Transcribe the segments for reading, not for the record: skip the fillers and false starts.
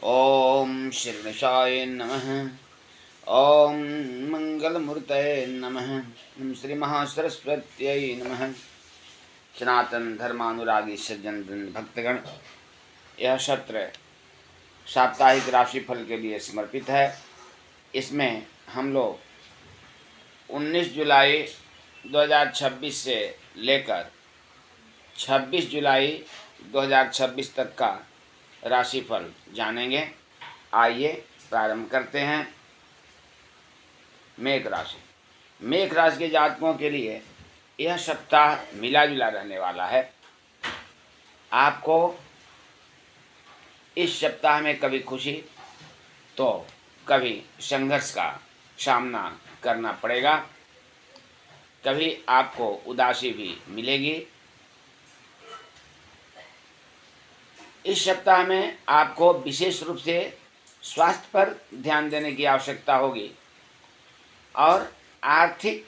ओम श्रीगणेशाय नमः। ओम मंगलमूर्तये नमः। ओम श्री महासरस्वत्यै नमः। सनातन धर्मानुरागी सज्जन वृंद भक्तगण, यह सत्र साप्ताहिक राशिफल के लिए समर्पित है। इसमें हम लोग 19 जुलाई 2026 से लेकर 26 जुलाई 2026 तक का राशिफल जानेंगे। आइए प्रारंभ करते हैं। मेघ राशि। मेघ राशि के जातकों के लिए यह सप्ताह मिला जुला रहने वाला है। आपको इस सप्ताह में कभी खुशी तो कभी संघर्ष का सामना करना पड़ेगा। कभी आपको उदासी भी मिलेगी। इस सप्ताह में आपको विशेष रूप से स्वास्थ्य पर ध्यान देने की आवश्यकता होगी और आर्थिक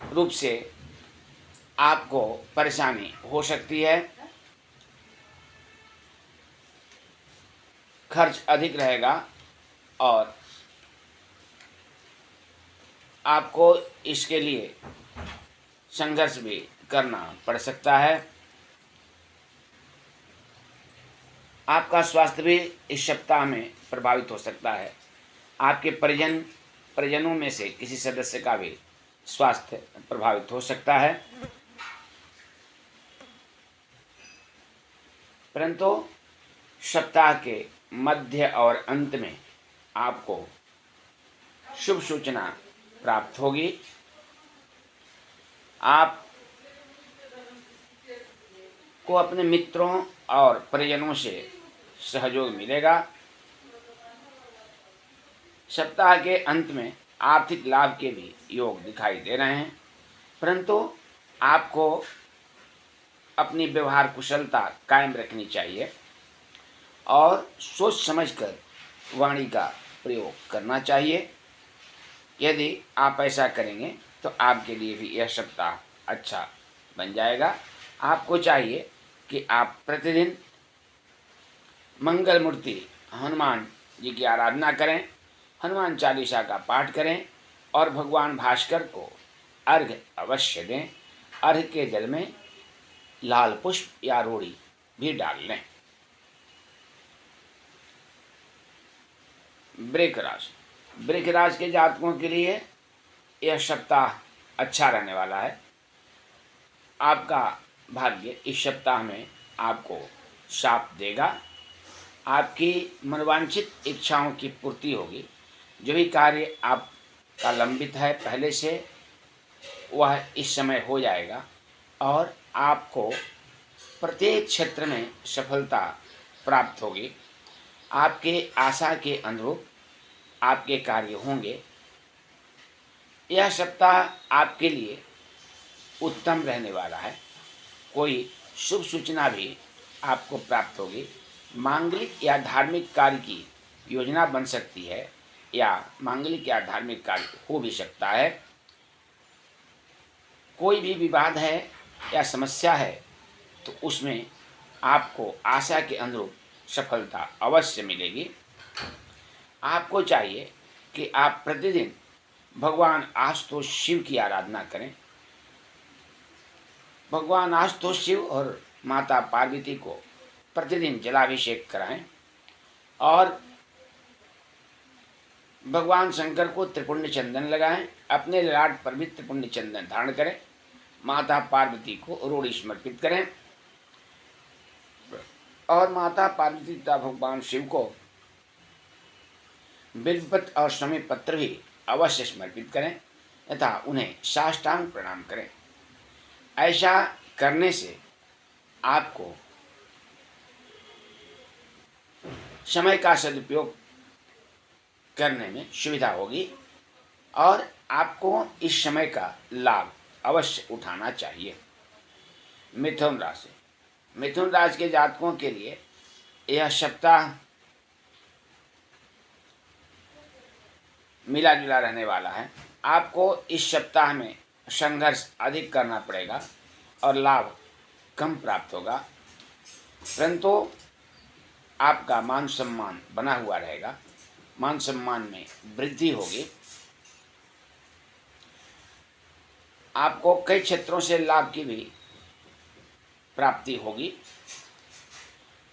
रूप से आपको परेशानी हो सकती है। खर्च अधिक रहेगा और आपको इसके लिए संघर्ष भी करना पड़ सकता है। आपका स्वास्थ्य भी इस सप्ताह में प्रभावित हो सकता है। आपके परिजनों में से किसी सदस्य का भी स्वास्थ्य प्रभावित हो सकता है। परंतु सप्ताह के मध्य और अंत में आपको शुभ सूचना प्राप्त होगी। आप को अपने मित्रों और परिजनों से सहयोग मिलेगा। सप्ताह के अंत में आर्थिक लाभ के भी योग दिखाई दे रहे हैं, परंतु आपको अपनी व्यवहार कुशलता कायम रखनी चाहिए और सोच समझकर वाणी का प्रयोग करना चाहिए। यदि आप ऐसा करेंगे तो आपके लिए भी यह सप्ताह अच्छा बन जाएगा। आपको चाहिए कि आप प्रतिदिन मंगल मूर्ति हनुमान जी की आराधना करें, हनुमान चालीसा का पाठ करें और भगवान भास्कर को अर्घ्य अवश्य दें। अर्घ्य के जल में लाल पुष्प या रोड़ी भी डाल लें। वृश्चिक राशि। वृश्चिक राशि के जातकों के लिए यह सप्ताह अच्छा रहने वाला है। आपका भाग्य इस सप्ताह में आपको साथ देगा। आपकी मनोवांछित इच्छाओं की पूर्ति होगी। जो भी कार्य आपका लंबित है पहले से, वह इस समय हो जाएगा और आपको प्रत्येक क्षेत्र में सफलता प्राप्त होगी। आपके आशा के अनुरूप आपके कार्य होंगे। यह सप्ताह आपके लिए उत्तम रहने वाला है। कोई शुभ सूचना भी आपको प्राप्त होगी। मांगलिक या धार्मिक कार्य की योजना बन सकती है या मांगलिक या धार्मिक कार्य हो भी सकता है। कोई भी विवाद है या समस्या है तो उसमें आपको आशा के अनुरूप सफलता अवश्य मिलेगी। आपको चाहिए कि आप प्रतिदिन भगवान आशुतोष शिव की आराधना करें। भगवान आशुतोष शिव और माता पार्वती को प्रतिदिन जलाभिषेक कराएं और भगवान शंकर को त्रिपुण्य चंदन लगाएं। अपने ललाट पर भी त्रिपुण्य चंदन धारण करें। माता पार्वती को रोड़ी समर्पित करें और माता पार्वती तथा भगवान शिव को बिल्वपत्र और शमी पत्र भी अवश्य समर्पित करें तथा उन्हें साष्टांग प्रणाम करें। ऐसा करने से आपको समय का सदुपयोग करने में सुविधा होगी और आपको इस समय का लाभ अवश्य उठाना चाहिए। मिथुन राशि। मिथुन राशि के जातकों के लिए यह सप्ताह मिला जुला रहने वाला है। आपको इस सप्ताह में संघर्ष अधिक करना पड़ेगा और लाभ कम प्राप्त होगा, परंतु आपका मान सम्मान बना हुआ रहेगा, मान सम्मान में वृद्धि होगी। आपको कई क्षेत्रों से लाभ की भी प्राप्ति होगी,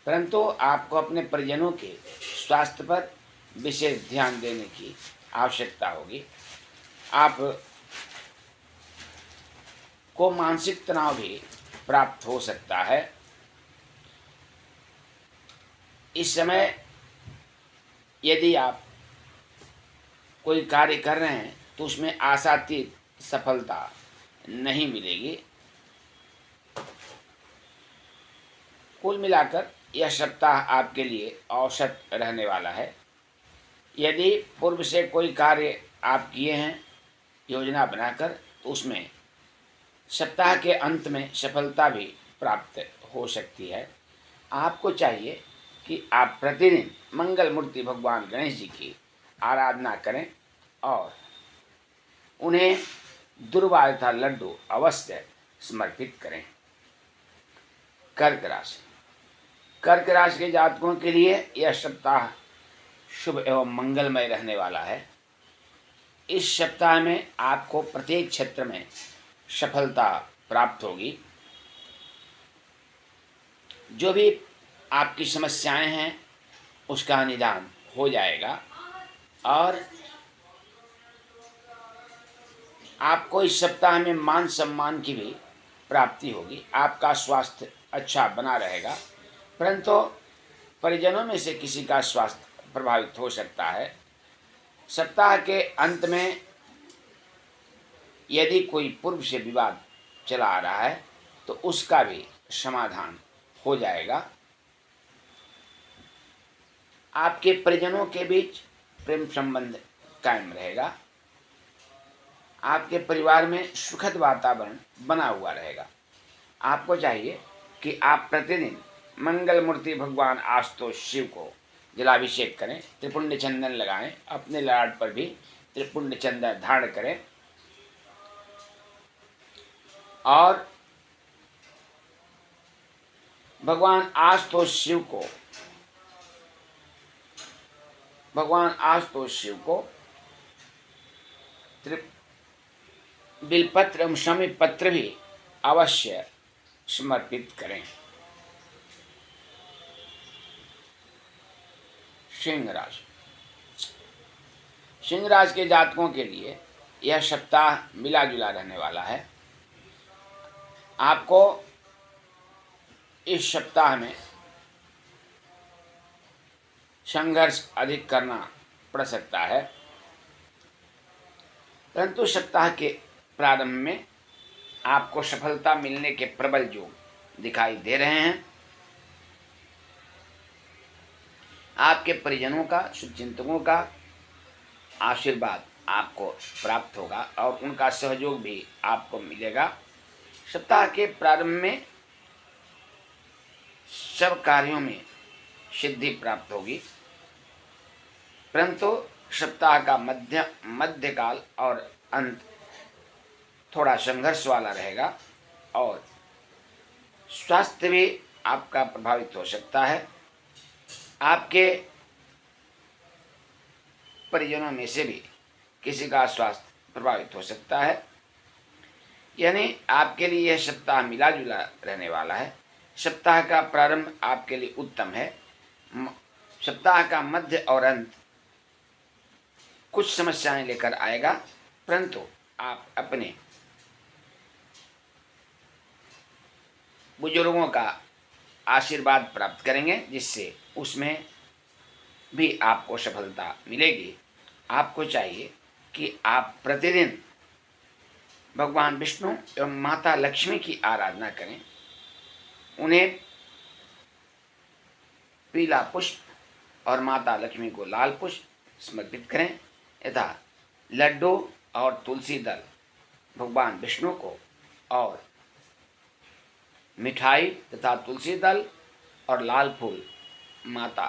परंतु आपको अपने परिजनों के स्वास्थ्य पर विशेष ध्यान देने की आवश्यकता होगी। आप को मानसिक तनाव भी प्राप्त हो सकता है। इस समय यदि आप कोई कार्य कर रहे हैं तो उसमें आशातीत सफलता नहीं मिलेगी। कुल मिलाकर यह सप्ताह आपके लिए औसत रहने वाला है। यदि पूर्व से कोई कार्य आप किए हैं योजना बनाकर, तो उसमें सप्ताह के अंत में सफलता भी प्राप्त हो सकती है। आपको चाहिए कि आप प्रतिदिन मंगल मूर्ति भगवान गणेश जी की आराधना करें और उन्हें दुर्वा तथा लड्डू अवश्य समर्पित करें। कर्क राशि। कर्क राशि के जातकों के लिए यह सप्ताह शुभ एवं मंगलमय रहने वाला है। इस सप्ताह में आपको प्रत्येक क्षेत्र में सफलता प्राप्त होगी। जो भी आपकी समस्याएं हैं उसका निदान हो जाएगा और आपको इस सप्ताह में मान सम्मान की भी प्राप्ति होगी। आपका स्वास्थ्य अच्छा बना रहेगा, परंतु परिजनों में से किसी का स्वास्थ्य प्रभावित हो सकता है। सप्ताह के अंत में यदि कोई पूर्व से विवाद चला आ रहा है तो उसका भी समाधान हो जाएगा। आपके परिजनों के बीच प्रेम संबंध कायम रहेगा। आपके परिवार में सुखद वातावरण बना हुआ रहेगा। आपको चाहिए कि आप प्रतिदिन मंगल मूर्ति भगवान आशुतोष शिव को जलाभिषेक करें, त्रिपुंड चंदन लगाएं, अपने ललाट पर भी त्रिपुंड चंदन धारण करें और भगवान आशुतोष शिव को बिलपत्र एवं शमी पत्र भी अवश्य समर्पित करें। सिंह राशि। सिंह राशि के जातकों के लिए यह सप्ताह मिला जुला रहने वाला है। आपको इस सप्ताह में संघर्ष अधिक करना पड़ सकता है, परंतु सप्ताह के प्रारंभ में आपको सफलता मिलने के प्रबल योग दिखाई दे रहे हैं। आपके परिजनों का, शुभचिंतकों का आशीर्वाद आपको प्राप्त होगा और उनका सहयोग भी आपको मिलेगा। सप्ताह के प्रारंभ में सब कार्यों में सिद्धि प्राप्त होगी, परंतु सप्ताह का मध्यकाल और अंत थोड़ा संघर्ष वाला रहेगा और स्वास्थ्य भी आपका प्रभावित हो सकता है। आपके परिजनों में से भी किसी का स्वास्थ्य प्रभावित हो सकता है। यानी आपके लिए यह सप्ताह मिला जुला रहने वाला है। सप्ताह का प्रारंभ आपके लिए उत्तम है। सप्ताह का मध्य और अंत कुछ समस्याएं लेकर आएगा, परंतु आप अपने बुजुर्गों का आशीर्वाद प्राप्त करेंगे, जिससे उसमें भी आपको सफलता मिलेगी। आपको चाहिए कि आप प्रतिदिन भगवान विष्णु एवं माता लक्ष्मी की आराधना करें, उन्हें पीला पुष्प और माता लक्ष्मी को लाल पुष्प समर्पित करें तथा लड्डू और तुलसी दल भगवान विष्णु को और मिठाई तथा तुलसी दल और लाल फूल माता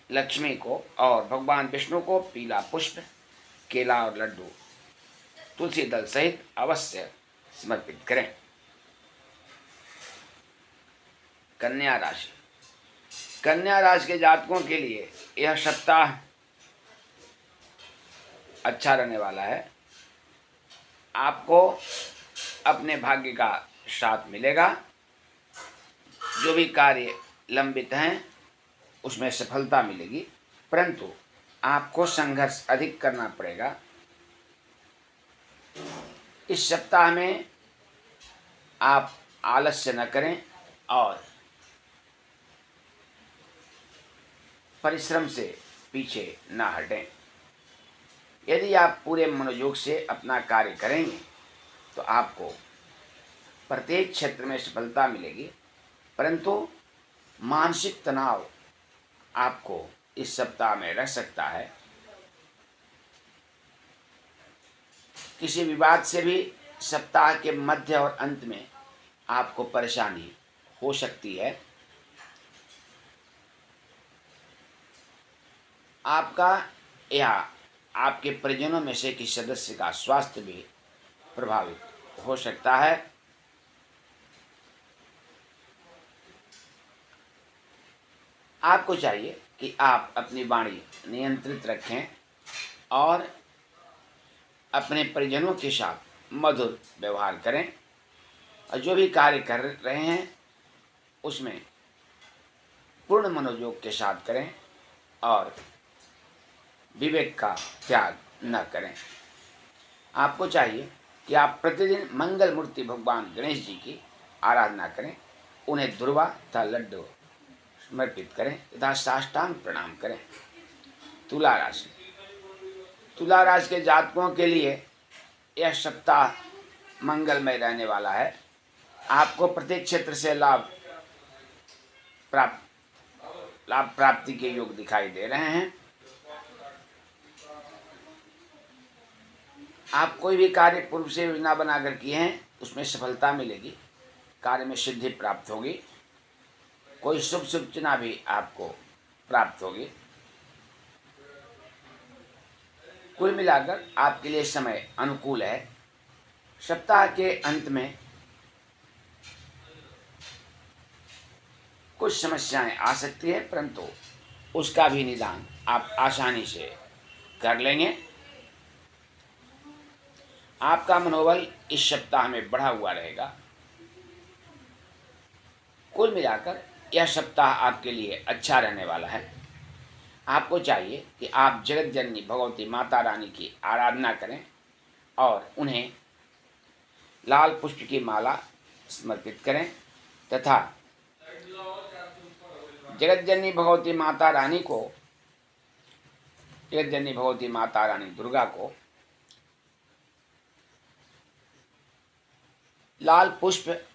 लक्ष्मी को और भगवान विष्णु को पीला पुष्प, केला और लड्डू तुलसी दल सहित अवश्य समर्पित करें। कन्या राशि। कन्या राशि के जातकों के लिए यह सप्ताह अच्छा रहने वाला है। आपको अपने भाग्य का साथ मिलेगा। जो भी कार्य लंबित हैं उसमें सफलता मिलेगी, परंतु आपको संघर्ष अधिक करना पड़ेगा। इस सप्ताह में आप आलस्य न करें और परिश्रम से पीछे न हटें। यदि आप पूरे मनोयोग से अपना कार्य करेंगे तो आपको प्रत्येक क्षेत्र में सफलता मिलेगी, परंतु मानसिक तनाव आपको इस सप्ताह में रह सकता है। किसी विवाद से भी सप्ताह के मध्य और अंत में आपको परेशानी हो सकती है। आपका या आपके परिजनों में से किसी सदस्य का स्वास्थ्य भी प्रभावित हो सकता है। आपको चाहिए कि आप अपनी वाणी नियंत्रित रखें और अपने परिजनों के साथ मधुर व्यवहार करें और जो भी कार्य कर रहे हैं उसमें पूर्ण मनोयोग के साथ करें और विवेक का त्याग न करें। आपको चाहिए कि आप प्रतिदिन मंगल मूर्ति भगवान गणेश जी की आराधना करें, उन्हें दुर्वा तथा लड्डू समर्पित करें तथा साष्टांग प्रणाम करें। तुला राशि। तुला राशि के जातकों के लिए यह सप्ताह मंगलमय रहने वाला है। आपको प्रत्येक क्षेत्र से लाभ प्राप्ति के योग दिखाई दे रहे हैं। आप कोई भी कार्य पूर्व से योजना बनाकर किए हैं उसमें सफलता मिलेगी, कार्य में सिद्धि प्राप्त होगी। कोई शुभ सूचना भी आपको प्राप्त होगी। कुल मिलाकर आपके लिए समय अनुकूल है। सप्ताह के अंत में कुछ समस्याएं आ सकती है, परंतु उसका भी निदान आप आसानी से कर लेंगे। आपका मनोबल इस सप्ताह में बढ़ा हुआ रहेगा। कुल मिलाकर यह सप्ताह आपके लिए अच्छा रहने वाला है। आपको चाहिए कि आप जगत जननी भगवती माता रानी की आराधना करें और उन्हें लाल पुष्प की माला समर्पित करें तथा जगत जननी भगवती माता रानी दुर्गा को लाल पुष्प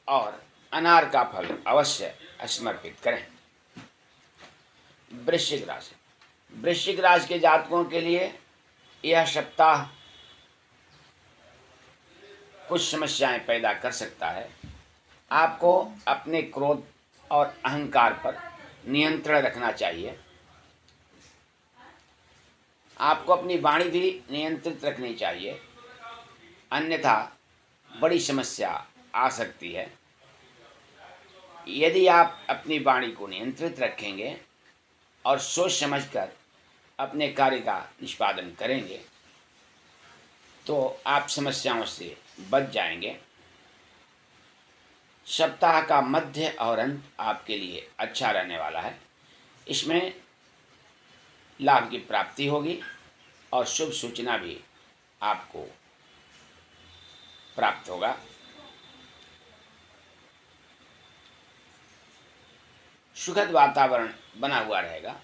और अनार का फल अवश्य समर्पित करें। वृश्चिक राशि। वृश्चिक राशि के जातकों के लिए यह सप्ताह कुछ समस्याएं पैदा कर सकता है। आपको अपने क्रोध और अहंकार पर नियंत्रण रखना चाहिए। आपको अपनी वाणी भी नियंत्रित रखनी चाहिए, अन्यथा बड़ी समस्या आ सकती है। यदि आप अपनी वाणी को नियंत्रित रखेंगे और सोच समझकर अपने कार्य का निष्पादन करेंगे तो आप समस्याओं से बच जाएंगे। सप्ताह का मध्य और अंत आपके लिए अच्छा रहने वाला है। इसमें लाभ की प्राप्ति होगी और शुभ सूचना भी आपको प्राप्त होगा। सुखद वातावरण बना हुआ रहेगा।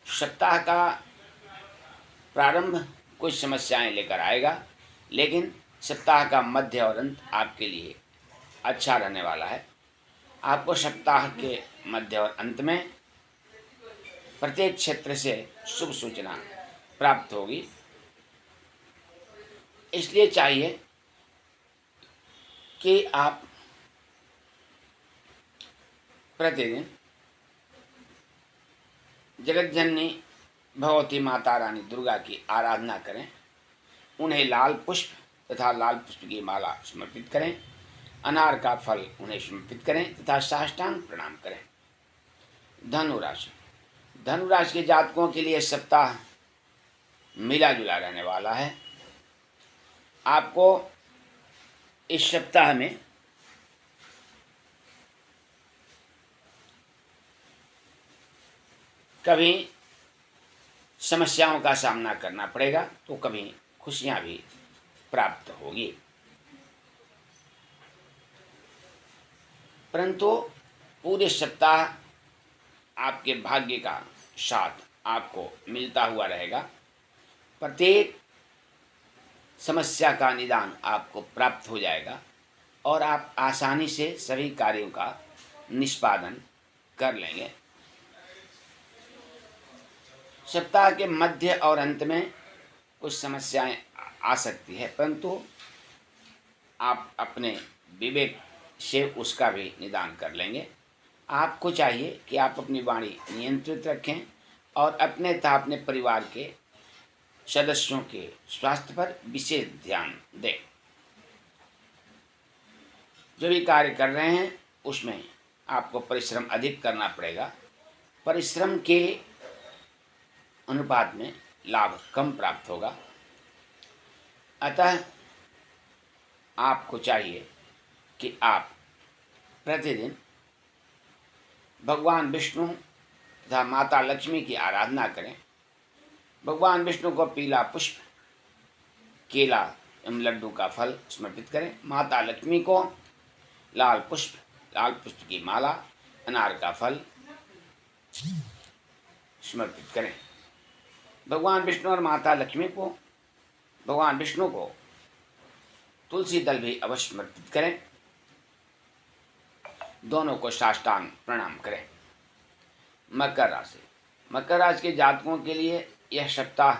सप्ताह का प्रारंभ कुछ समस्याएं लेकर आएगा, लेकिन सप्ताह का मध्य और अंत आपके लिए अच्छा रहने वाला है। आपको सप्ताह के मध्य और अंत में प्रत्येक क्षेत्र से शुभ सूचना प्राप्त होगी। इसलिए चाहिए कि आप प्रतिदिन जगत जननी भगवती माता रानी दुर्गा की आराधना करें, उन्हें लाल पुष्प तथा लाल पुष्प की माला समर्पित करें अनार का फल उन्हें समर्पित करें तथा साष्टांग प्रणाम करें। धनु राशि, धनु राशि के जातकों के लिए सप्ताह मिला जुला रहने वाला है। आपको इस सप्ताह में कभी समस्याओं का सामना करना पड़ेगा तो कभी खुशियां भी प्राप्त होगी, परंतु पूरे सप्ताह आपके भाग्य का साथ आपको मिलता हुआ रहेगा। प्रत्येक समस्या का निदान आपको प्राप्त हो जाएगा और आप आसानी से सभी कार्यों का निष्पादन कर लेंगे। सप्ताह के मध्य और अंत में कुछ समस्याएं आ सकती है, परंतु आप अपने विवेक से उसका भी निदान कर लेंगे। आपको चाहिए कि आप अपनी वाणी नियंत्रित रखें और अपने तथा अपने परिवार के सदस्यों के स्वास्थ्य पर विशेष ध्यान दें। जो भी कार्य कर रहे हैं उसमें आपको परिश्रम अधिक करना पड़ेगा। परिश्रम के अनुपात में लाभ कम प्राप्त होगा। अतः आपको चाहिए कि आप प्रतिदिन भगवान विष्णु तथा माता लक्ष्मी की आराधना करें। भगवान विष्णु को पीला पुष्प, केला एवं लड्डू का फल समर्पित करें। माता लक्ष्मी को लाल पुष्प की माला, अनार का फल समर्पित करें। भगवान विष्णु और माता लक्ष्मी को, भगवान विष्णु को तुलसी दल भी अवश्य समर्पित करें। दोनों को साष्टांग प्रणाम करें। मकर राशि, मकर राशि के जातकों के लिए यह सप्ताह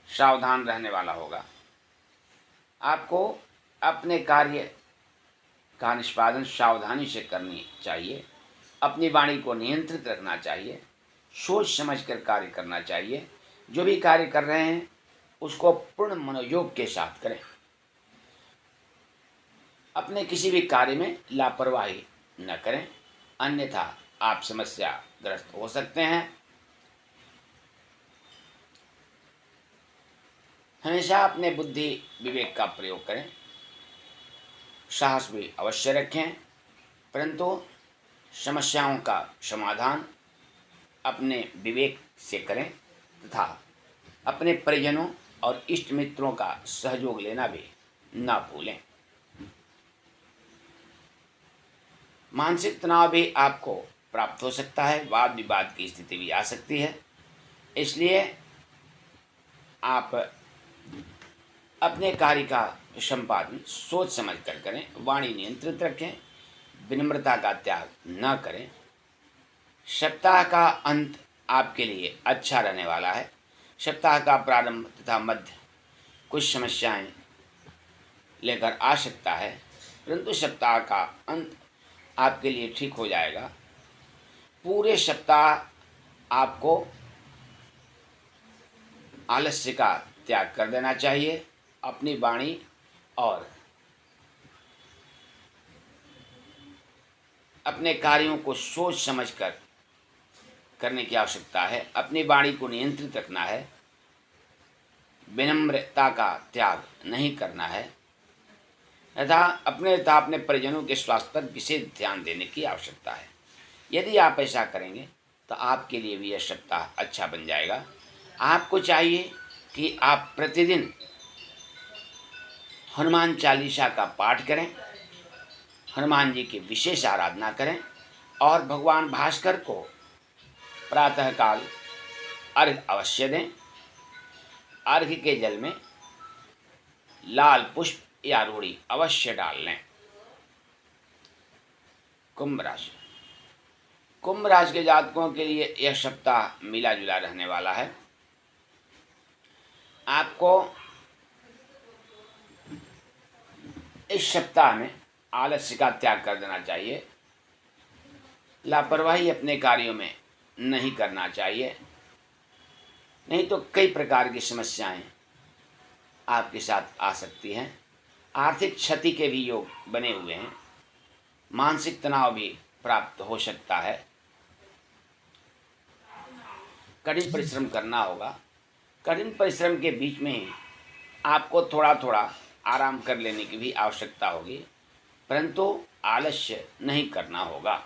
सावधान रहने वाला होगा। आपको अपने कार्य का निष्पादन सावधानी से करनी चाहिए। अपनी वाणी को नियंत्रित रखना चाहिए। सोच समझकर कार्य करना चाहिए। जो भी कार्य कर रहे हैं उसको पूर्ण मनोयोग के साथ करें। अपने किसी भी कार्य में लापरवाही न करें, अन्यथा आप समस्याग्रस्त हो सकते हैं। हमेशा अपने बुद्धि विवेक का प्रयोग करें। साहस भी अवश्य रखें, परंतु समस्याओं का समाधान अपने विवेक से करें तथा अपने परिजनों और इष्ट मित्रों का सहयोग लेना भी न भूलें। मानसिक तनाव भी आपको प्राप्त हो सकता है। वाद विवाद की स्थिति भी आ सकती है, इसलिए आप अपने कार्य का संपादन सोच समझ कर करें। वाणी नियंत्रित रखें। विनम्रता का त्याग न करें। सप्ताह का अंत आपके लिए अच्छा रहने वाला है। सप्ताह का प्रारंभ तथा मध्य कुछ समस्याएं लेकर आ सकता है, परंतु सप्ताह का अंत आपके लिए ठीक हो जाएगा। पूरे सप्ताह आपको आलस्य का त्याग कर देना चाहिए। अपनी वाणी और अपने कार्यों को सोच समझकर करने की आवश्यकता है। अपनी वाणी को नियंत्रित रखना है। विनम्रता का त्याग नहीं करना है तथा अपने परिजनों के स्वास्थ्य पर विशेष ध्यान देने की आवश्यकता है। यदि आप ऐसा करेंगे तो आपके लिए भी यह सप्ताह अच्छा बन जाएगा। आपको चाहिए कि आप प्रतिदिन हनुमान चालीसा का पाठ करें, हनुमान जी की विशेष आराधना करें और भगवान भास्कर को प्रातःकाल अर्घ्य अवश्य दें। अर्घ्य के जल में लाल पुष्प या रूढ़ी अवश्य डाल लें। कुंभ राशि, कुंभ राशि के जातकों के लिए यह सप्ताह मिला जुला रहने वाला है। आपको इस सप्ताह में आलस्य का त्याग कर देना चाहिए। लापरवाही अपने कार्यों में नहीं करना चाहिए, नहीं तो कई प्रकार की समस्याएं आपके साथ आ सकती हैं। आर्थिक क्षति के भी योग बने हुए हैं। मानसिक तनाव भी प्राप्त हो सकता है। कठिन परिश्रम करना होगा। कठिन परिश्रम के बीच में ही आपको थोड़ा थोड़ा आराम कर लेने की भी आवश्यकता होगी, परंतु आलस्य नहीं करना होगा।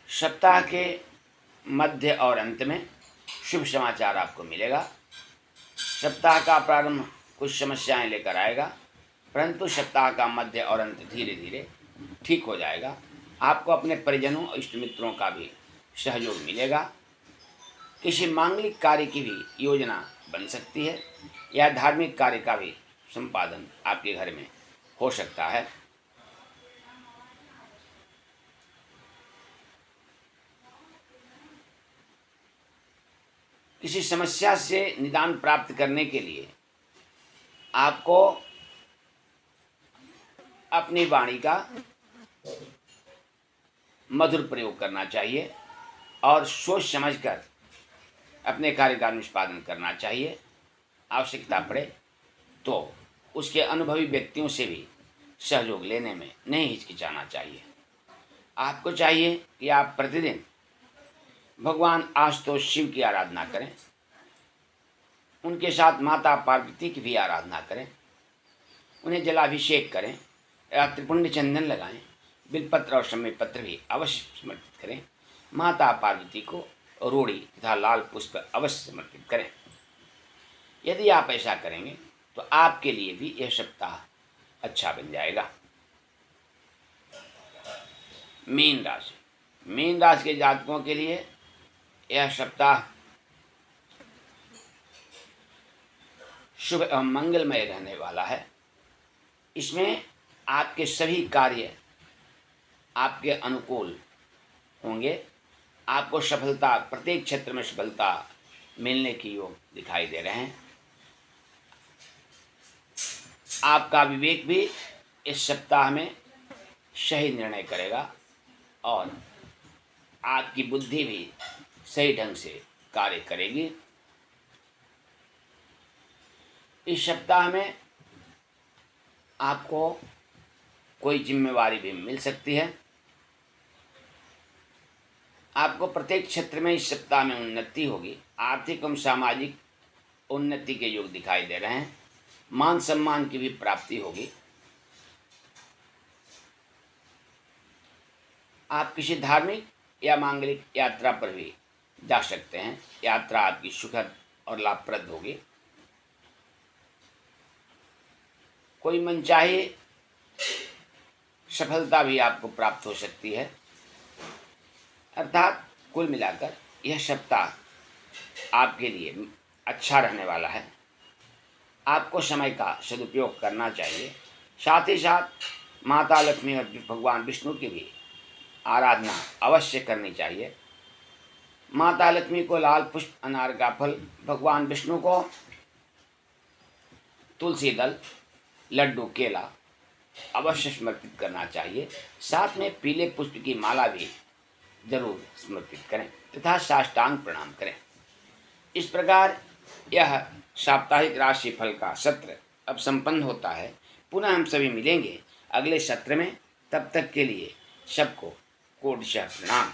सप्ताह के मध्य और अंत में शुभ समाचार आपको मिलेगा। सप्ताह का प्रारंभ कुछ समस्याएं लेकर आएगा, परंतु सप्ताह का मध्य और अंत धीरे धीरे ठीक हो जाएगा। आपको अपने परिजनों और इष्ट मित्रों का भी सहयोग मिलेगा। किसी मांगलिक कार्य की भी योजना बन सकती है या धार्मिक कार्य का भी संपादन आपके घर में हो सकता है। किसी समस्या से निदान प्राप्त करने के लिए आपको अपनी वाणी का मधुर प्रयोग करना चाहिए और सोच समझकर अपने कार्य का निष्पादन करना चाहिए। आवश्यकता पड़े तो उसके अनुभवी व्यक्तियों से भी सहयोग लेने में नहीं हिचकिचाना चाहिए। आपको चाहिए कि आप प्रतिदिन भगवान आशुतोष शिव की आराधना करें, उनके साथ माता पार्वती की भी आराधना करें, उन्हें जलाभिषेक करें या त्रिपुंड चंदन लगाएं, बिलपत्र और शमी पत्र भी अवश्य समर्पित करें। माता पार्वती को रोड़ी तथा लाल पुष्प अवश्य समर्पित करें। यदि आप ऐसा करेंगे तो आपके लिए भी यह सप्ताह अच्छा बन जाएगा। मीन राशि। मीन राशि के जातकों के लिए यह सप्ताह शुभ एवं मंगलमय रहने वाला है। इसमें आपके सभी कार्य आपके अनुकूल होंगे। आपको सफलता, प्रत्येक क्षेत्र में सफलता मिलने की योग दिखाई दे रहे हैं। आपका विवेक भी इस सप्ताह में सही निर्णय करेगा और आपकी बुद्धि भी सही ढंग से कार्य करेगी। इस सप्ताह में आपको कोई जिम्मेवारी भी मिल सकती है। आपको प्रत्येक क्षेत्र में इस सप्ताह में उन्नति होगी। आर्थिक एवं सामाजिक उन्नति के योग दिखाई दे रहे हैं। मान सम्मान की भी प्राप्ति होगी। आप किसी धार्मिक या मांगलिक यात्रा पर भी जा सकते हैं। यात्रा आपकी सुखद और लाभप्रद होगी। कोई मनचाही सफलता भी आपको प्राप्त हो सकती है। अर्थात कुल मिलाकर यह सप्ताह आपके लिए अच्छा रहने वाला है। आपको समय का सदुपयोग करना चाहिए। साथ ही साथ माता लक्ष्मी और भगवान विष्णु की भी आराधना अवश्य करनी चाहिए। माता लक्ष्मी को लाल पुष्प, अनार का फल, भगवान विष्णु को तुलसी दल, लड्डू, केला अवश्य समर्पित करना चाहिए। साथ में पीले पुष्प की माला भी जरूर समर्पित करें तथा साष्टांग प्रणाम करें। इस प्रकार यह साप्ताहिक राशि फल का सत्र अब संपन्न होता है। पुनः हम सभी मिलेंगे अगले सत्र में। तब तक के लिए सबको कोटिशः प्रणाम।